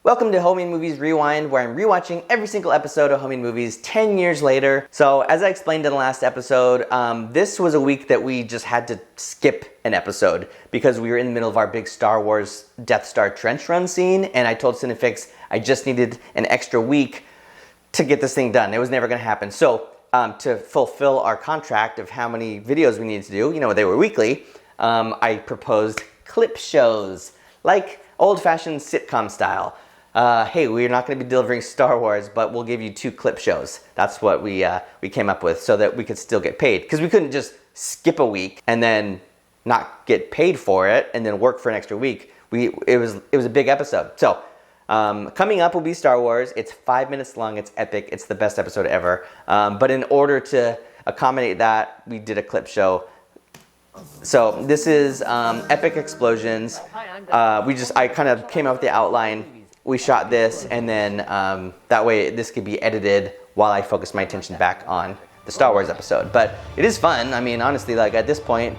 Welcome to Homemade Movies Rewind, where I'm rewatching every single episode of Homemade Movies 10 years later. So, as I explained in the last episode, this was a week that we just had to skip an episode because we were in the middle of our big Star Wars Death Star trench run scene, and I told Cinefix I just needed an extra week to get this thing done. It was never going to happen. So, to fulfill our contract of how many videos we needed to do, they were weekly, I proposed clip shows, like old-fashioned sitcom style. Hey, we're not going to be delivering Star Wars, but we'll give you 2 clip shows. That's what we came up with so that we could still get paid. Because we couldn't just skip a week and then not get paid for it and then work for an extra week. It was a big episode. So coming up will be Star Wars. It's 5 minutes long. It's epic. It's the best episode ever. But in order to accommodate that, we did a clip show. So this is Epic Explosions. I kind of came up with the outline. We shot this, and then that way this could be edited while I focus my attention back on the Star Wars episode. But it is fun. I mean, honestly, like at this point,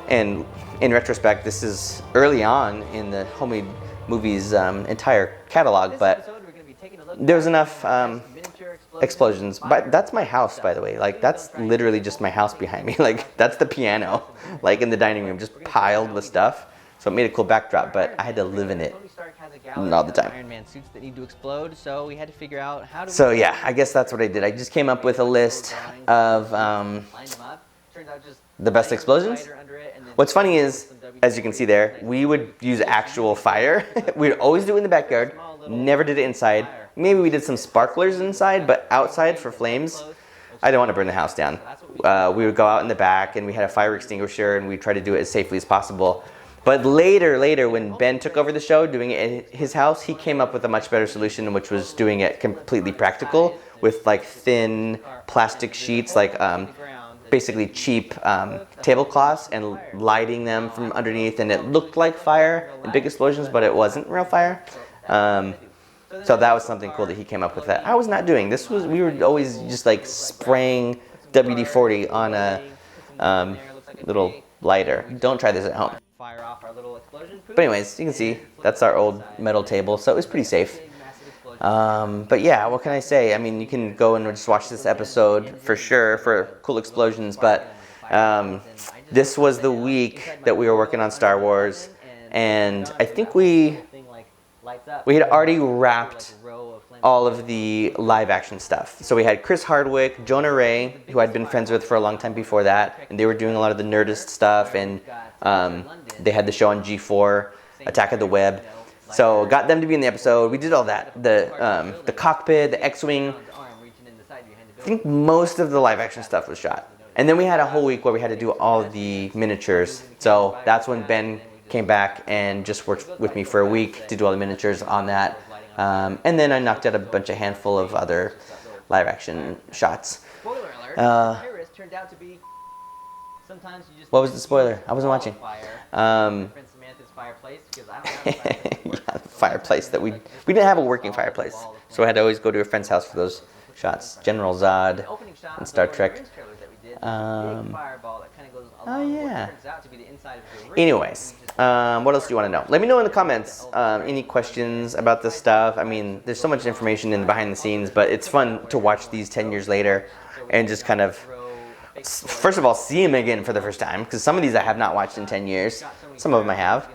and in retrospect, this is early on in the Homemade Movies entire catalog, but there was enough explosions. But that's my house, by the way. Like, that's literally just my house behind me. Like, that's the piano, like in the dining room, just piled with stuff. So it made a cool backdrop, but I had to live in it all the time. Iron Man suits that need to explode, so we had to figure out how to. So yeah, I guess that's what I did. I just came up with a list of the best explosions. What's funny is, as you can see there, we would use actual fire. We'd always do it in the backyard. Never did it inside. Maybe we did some sparklers inside, but outside for flames, I don't want to burn the house down. We would go out in the back, and we had a fire extinguisher, and we tried to do it as safely as possible. But later, when Ben took over the show, doing it at his house, he came up with a much better solution, which was doing it completely practical with like thin plastic sheets, like basically cheap tablecloths, and lighting them from underneath, and it looked like fire and big explosions, but it wasn't real fire. So that was something cool that he came up with that I was not doing. We were always just like spraying WD-40 on a little lighter. Don't try this at home. Fire off our little explosion. But anyways, you can see that's our old metal table, so it was pretty safe. But yeah, what can I say? I mean, you can go and just watch this episode for sure for cool explosions, but this was the week that we were working on Star Wars, and I think we had already wrapped all of the live action stuff. So we had Chris Hardwick, Jonah Ray, who I'd been friends with for a long time before that, and they were doing a lot of the Nerdist stuff, and they had the show on G4, Attack of the Web. So got them to be in the episode. We did all that. The cockpit, the X-Wing. I think most of the live action stuff was shot. And then we had a whole week where we had to do all the miniatures. So that's when Ben came back and just worked with me for a week to do all the miniatures on that. And then I knocked out a handful of other live action shots. Spoiler alert, Paris turned out to be. What was the spoiler? I wasn't watching. Yeah, fireplace that we didn't have a working fireplace, so I had to always go to a friend's house for those shots. General Zod and Star Trek. Oh yeah. Anyways, what else do you want to know? Let me know in the comments any questions about this stuff. I mean, there's so much information in the behind the scenes, but it's fun to watch these 10 years later and just kind of, first of all, see them again for the first time, because some of these I have not watched in 10 years. Some of them I have.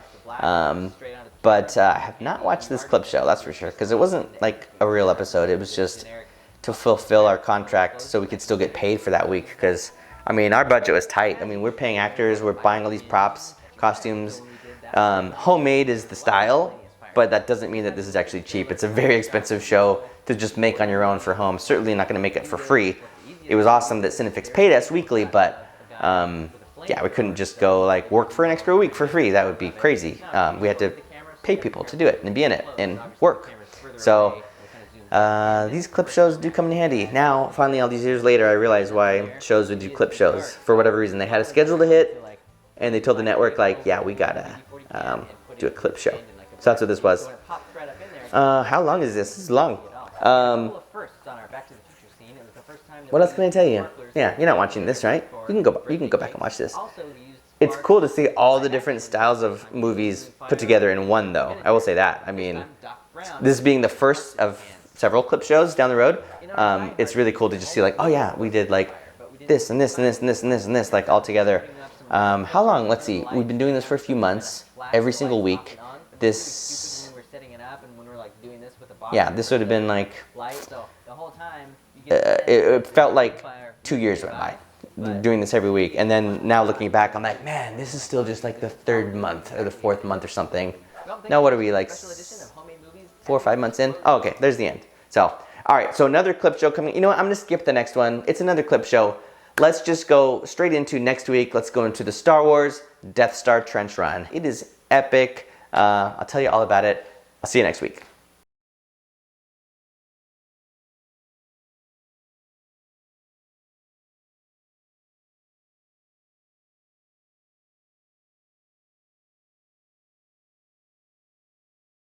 But I have not watched this clip show, that's for sure, because it wasn't like a real episode. It was just to fulfill our contract so we could still get paid for that week, because, I mean, our budget was tight. I mean, we're paying actors, we're buying all these props, costumes. Homemade is the style, but that doesn't mean that this is actually cheap. It's a very expensive show to just make on your own for home. Certainly not going to make it for free. It was awesome that Cinefix paid us weekly, but yeah, we couldn't just go like work for an extra week for free. That would be crazy. We had to pay people to do it and be in it and work. So these clip shows do come in handy. Now, finally, all these years later, I realize why shows would do clip shows. For whatever reason, they had a schedule to hit, and they told the network, like, yeah, we gotta do a clip show. So that's what this was. How long is this? This is long. What else can I tell you? Yeah, you're not watching this, right? You can go back and watch this. It's cool to see all the different styles of movies put together in one, though. I will say that. I mean, this being the first of several clip shows down the road, it's really cool to just see like, oh yeah, we did like this and this and this and this and this and this like all together. How long? Let's see. We've been doing this for a few months, every single week. This, yeah, this would have been like, it felt like 2 years went by doing this every week. And then now looking back, I'm like, man, this is still just like the 3rd month or the 4th month or something. Now what are we, like 4 or 5 months in? Oh, okay, there's the end. So, all right, so another clip show coming. You know what, I'm gonna skip the next one. It's another clip show. Let's just go straight into next week. Let's go into the Star Wars Death Star Trench Run. It is epic. I'll tell you all about it. I'll see you next week.